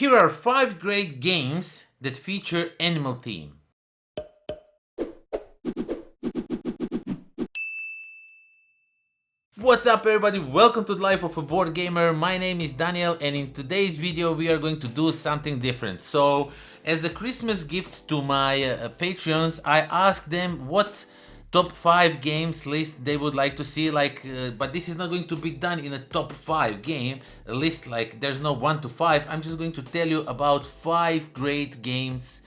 Here are 5 great games that feature animal theme. What's up everybody, welcome to the Life of a Board Gamer. My name is Daniel and in today's video we are going to do something different. So as a Christmas gift to my Patreons, I asked them what top 5 games list they would like to see, but this is not going to be done in a top 5 game list, like there's no 1 to 5. I'm just going to tell you about 5 great games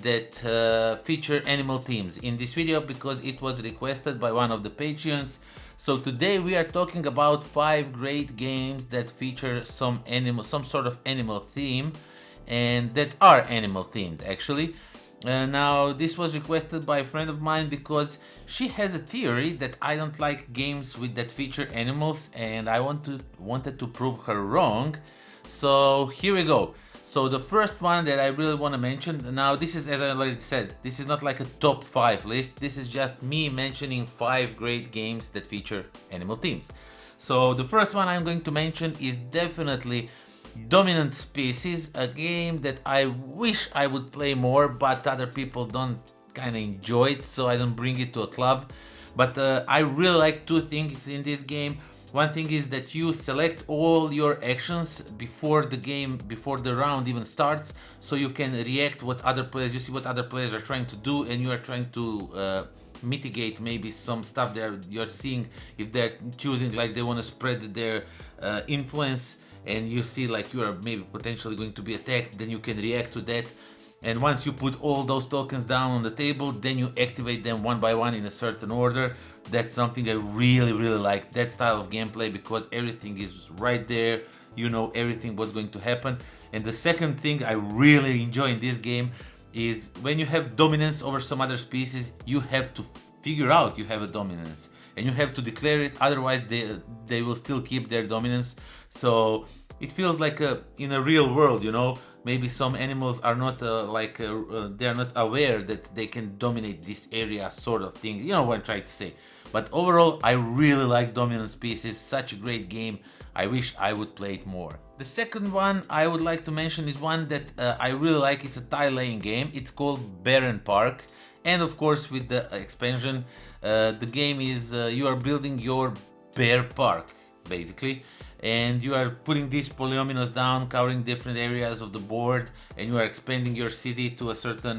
that feature animal themes in this video because it was requested by one of the Patreons. So today we are talking about 5 great games that feature some sort of animal theme and that are animal themed actually. Now this was requested by a friend of mine because she has a theory that I don't like games that feature animals, and I wanted to prove her wrong. So here we go. So the first one that I really want to mention, now this is, as I already said, this is not like a top 5 list, this is just me mentioning 5 great games that feature animal themes. So the first one I'm going to mention is definitely Dominant Species, a game that I wish I would play more, but other people don't kind of enjoy it, so I don't bring it to a club. But I really like 2 things in this game. One thing is that you select all your actions before the round even starts, so you can react what other players, you see what other players are trying to do, and you are trying to mitigate maybe some stuff there you're seeing. If they're choosing, like they want to spread their influence, and you see like you are maybe potentially going to be attacked, then you can react to that. And once you put all those tokens down on the table, then you activate them one by one in a certain order. That's something I really like, that style of gameplay, because everything is right there, you know everything what's going to happen. And the second thing I really enjoy in this game is when you have dominance over some other species, you have to figure out you have a dominance and you have to declare it, otherwise they will still keep their dominance. So it feels like in a real world, you know, maybe some animals are not they are not aware that they can dominate this area, sort of thing, you know what I'm trying to say. But overall I really like Dominant Species, such a great game. I wish I would play it more. The second one I would like to mention is one that I really like. It's a tile laying game. It's called Barren Park, and of course with the expansion, the game is you are building your bear park basically, and you are putting these polyominoes down covering different areas of the board, and you are expanding your city to a certain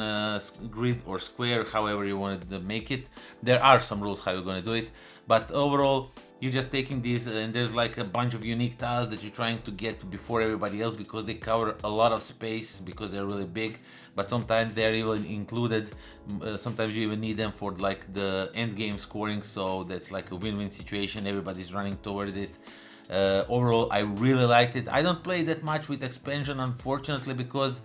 grid or square, however you want to make it. There are some rules how you're going to do it, but overall you're just taking these, and there's like a bunch of unique tiles that you're trying to get before everybody else, because they cover a lot of space because they're really big. But sometimes they're even included, sometimes you even need them for like the end game scoring, so that's like a win-win situation, everybody's running toward it. Overall I really liked it. I don't play that much with expansion unfortunately, because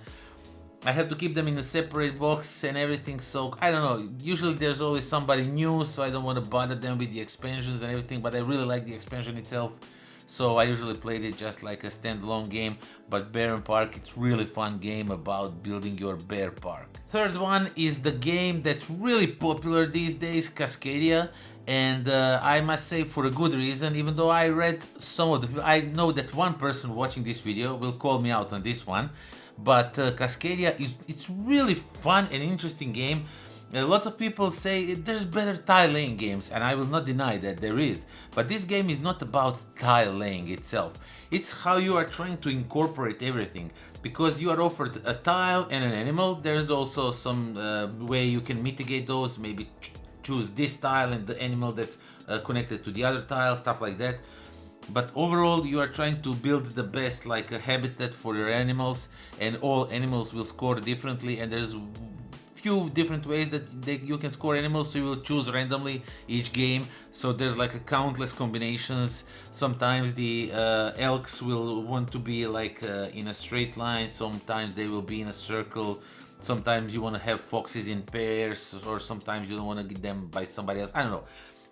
I have to keep them in a separate box and everything, so I don't know, usually there's always somebody new, so I don't want to bother them with the expansions and everything, but I really like the expansion itself, so I usually played it just like a standalone game. But Barren Park, it's really fun game about building your bear park. Third one is the game that's really popular these days, Cascadia, and I must say for a good reason, even though I read some of the, I know that one person watching this video will call me out on this one, but Cascadia it's really fun and interesting game. Lots of people say there's better tile laying games, and I will not deny that there is, but this game is not about tile laying itself. It's how you are trying to incorporate everything, because you are offered a tile and an animal. There's also some way you can mitigate those, maybe choose this tile and the animal that's connected to the other tile, stuff like that. But overall you are trying to build the best like a habitat for your animals, and all animals will score differently, and there's few different ways that you can score animals, so you will choose randomly each game. So there's like a countless combinations. Sometimes the elks will want to be like in a straight line, sometimes they will be in a circle, sometimes you want to have foxes in pairs, or sometimes you don't want to get them by somebody else. I don't know,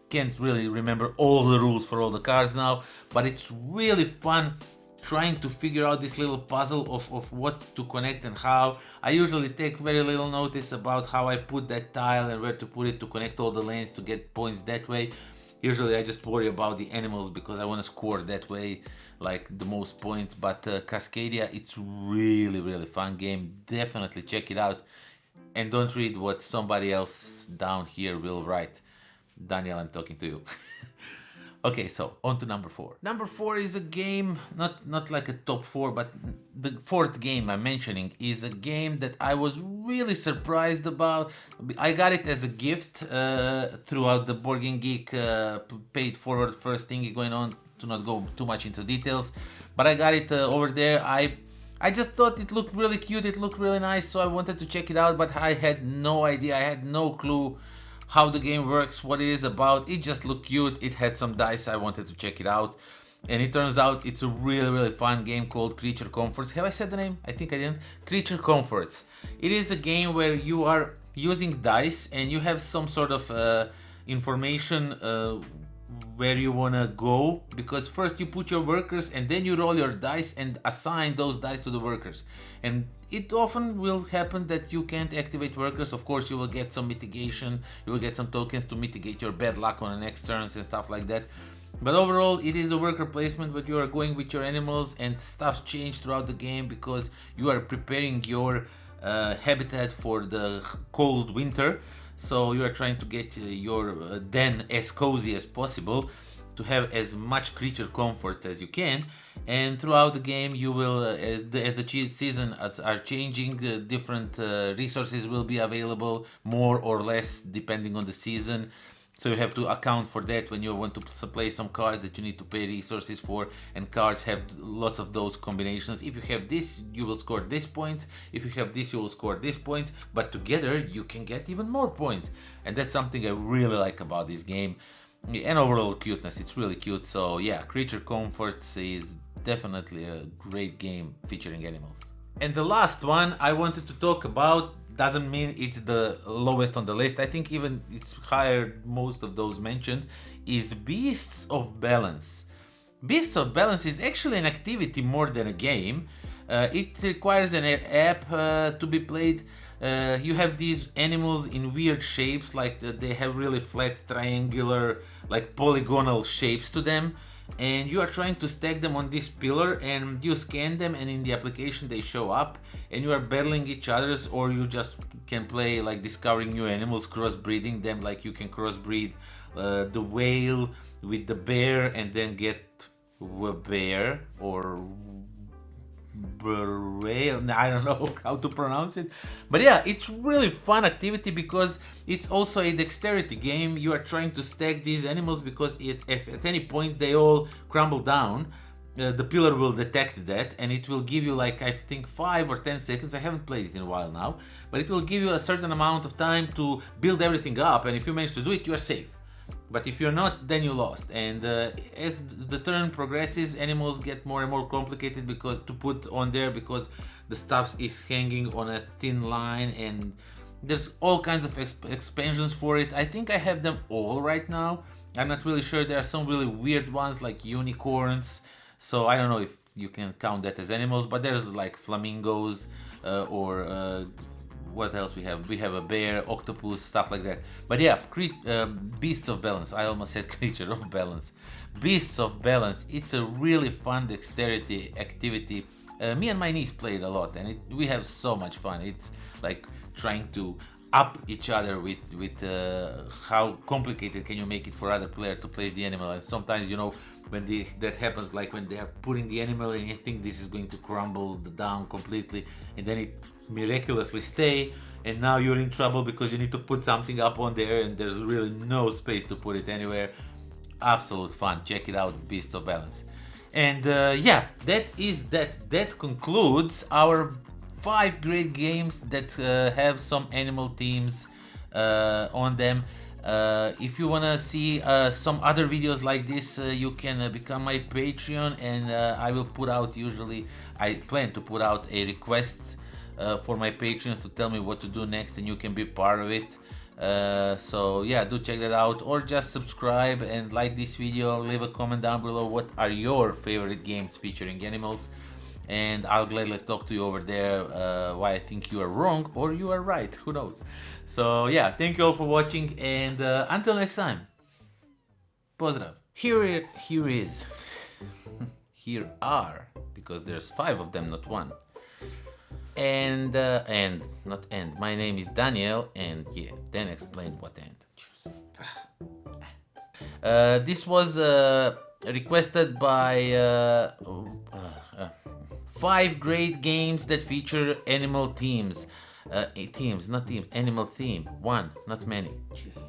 can't really remember all the rules for all the cards now, but it's really fun trying to figure out this little puzzle of what to connect and how. I usually take very little notice about how I put that tile and where to put it to connect all the lanes to get points that way. Usually I just worry about the animals because I want to score that way, like the most points. But Cascadia, it's really fun game. Definitely check it out. And don't read what somebody else down here will write. Daniel, I'm talking to you. Okay, so on to number 4. Number 4 is a game, not like a top 4, but the 4th game I'm mentioning is a game that I was really surprised about. I got it as a gift throughout the Boardgame Geek paid forward first thing going on, to not go too much into details. But I got it over there. I just thought it looked really cute, it looked really nice, so I wanted to check it out, but I had no idea, I had no clue how the game works, what it is about. It just looked cute, it had some dice, I wanted to check it out. And it turns out it's a really fun game called Creature Comforts. Have I said the name? I think I didn't. Creature Comforts. It is a game where you are using dice and you have some sort of information where you wanna go, because first you put your workers and then you roll your dice and assign those dice to the workers. And it often will happen that you can't activate workers. Of course, you will get some mitigation, you will get some tokens to mitigate your bad luck on the next turns and stuff like that. But overall, it is a worker placement, but you are going with your animals and stuff change throughout the game because you are preparing your habitat for the cold winter. So you are trying to get your den as cozy as possible to have as much creature comforts as you can. And throughout the game you will, as the seasons are changing, different resources will be available, more or less depending on the season. So you have to account for that when you want to play some cards that you need to pay resources for, and cards have lots of those combinations. If you have this, you will score this points. If you have this, you will score this points. But together, you can get even more points. And that's something I really like about this game. And overall cuteness, it's really cute. So yeah, Creature Comforts is definitely a great game featuring animals. And the last one I wanted to talk about, doesn't mean it's the lowest on the list, I think even it's higher, most of those mentioned, is Beasts of Balance. Beasts of Balance is actually an activity more than a game. It requires an app to be played. You have these animals in weird shapes, like they have really flat, triangular, like polygonal shapes to them. And you are trying to stack them on this pillar, and you scan them, and in the application they show up, and you are battling each other's, or you just can play like discovering new animals, crossbreeding them. Like you can crossbreed the whale with the bear and then get a bear or whale. I don't know how to pronounce it, but yeah, it's really fun activity because it's also a dexterity game. You are trying to stack these animals because if at any point they all crumble down, the pillar will detect that, and it will give you, like, I think 5 or 10 seconds. I haven't played it in a while now, but it will give you a certain amount of time to build everything up, and if you manage to do it, you are safe. But if you're not, then you lost. And as the turn progresses, animals get more and more complicated because to put on there, because the stuff is hanging on a thin line, and there's all kinds of expansions for it. I think I have them all right now. I'm not really sure. There are some really weird ones like unicorns, so I don't know if you can count that as animals, but there's like flamingos or what else we have? We have a bear, octopus, stuff like that. But yeah, Beasts of Balance. I almost said Creature of Balance. Beasts of Balance. It's a really fun dexterity activity. Me and my niece played a lot, and we have so much fun. It's like trying to up each other with how complicated can you make it for other player to place the animal. And sometimes, you know, when that happens, like when they are putting the animal and you think this is going to crumble down completely, and then it miraculously stay, and now you're in trouble because you need to put something up on there and there's really no space to put it anywhere. Absolute fun. Check it out, Beasts of Balance. And yeah, that concludes our 5 great games that have some animal themes on them. If you wanna see some other videos like this, you can become my Patreon, and I will put out, usually I plan to put out a request for my patrons to tell me what to do next, and you can be part of it. So yeah, do check that out, or just subscribe and like this video. Leave a comment down below what are your favorite games featuring animals, and I'll gladly talk to you over there why I think you are wrong or you are right, who knows. So yeah, thank you all for watching, and until next time, Pozdrav. Here is. Here are, because there's 5 of them, not 1. And not end. My name is Daniel, and yeah, then explain what end. This was requested by 5 great games that feature animal themes. Themes, not teams, animal theme. 1, not many. Jeez.